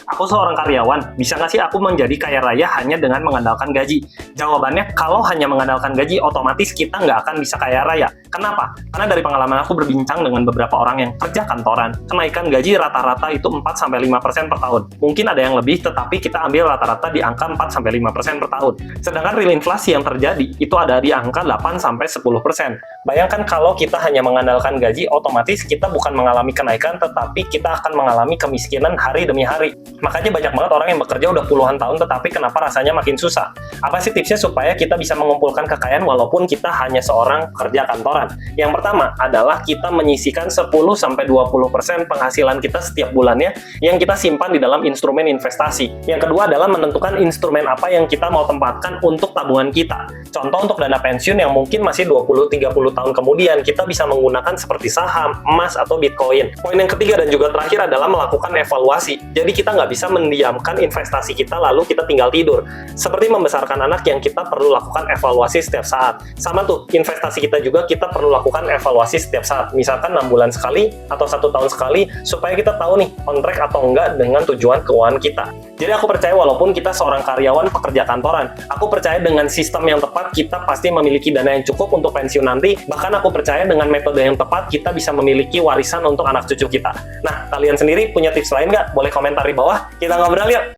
Aku seorang karyawan, bisa nggak sih aku menjadi kaya raya hanya dengan mengandalkan gaji? Jawabannya, kalau hanya mengandalkan gaji, otomatis kita nggak akan bisa kaya raya. Kenapa? Karena dari pengalaman aku berbincang dengan beberapa orang yang kerja kantoran, kenaikan gaji rata-rata itu 4-5% per tahun. Mungkin ada yang lebih, tetapi kita ambil rata-rata di angka 4-5% per tahun. Sedangkan real inflasi yang terjadi, itu ada di angka 8-10%. Bayangkan kalau kita hanya mengandalkan gaji, otomatis kita bukan mengalami kenaikan, tetapi kita akan mengalami kemiskinan hari demi hari. Makanya banyak banget orang yang bekerja udah puluhan tahun, tetapi kenapa rasanya makin susah? Apa sih tipsnya supaya kita bisa mengumpulkan kekayaan walaupun kita hanya seorang kerja kantoran? Yang pertama adalah kita menyisihkan 10-20% penghasilan kita setiap bulannya yang kita simpan di dalam instrumen investasi. Yang kedua adalah menentukan instrumen apa yang kita mau tempatkan untuk tabungan kita. Contoh untuk dana pensiun yang mungkin masih 20-30 tahun kemudian, kita bisa menggunakan seperti saham, emas, atau Bitcoin. Poin yang ketiga dan juga terakhir adalah melakukan evaluasi. Jadi kita nggak bisa mendiamkan investasi kita lalu kita tinggal tidur. Seperti membesarkan anak yang kita perlu lakukan evaluasi setiap saat. Sama tuh, investasi kita juga kita perlu lakukan evaluasi setiap saat. Misalkan 6 bulan sekali atau 1 tahun sekali, supaya kita tahu nih, on track atau enggak dengan tujuan keuangan kita. Jadi aku percaya walaupun kita seorang karyawan pekerja kantoran, aku percaya dengan sistem yang tepat kita pasti memiliki dana yang cukup untuk pensiun nanti. Bahkan aku percaya dengan metode yang tepat kita bisa memiliki warisan untuk anak cucu kita. Nah, kalian sendiri punya tips lain nggak? Boleh komentar di bawah, kita ngobrol yuk!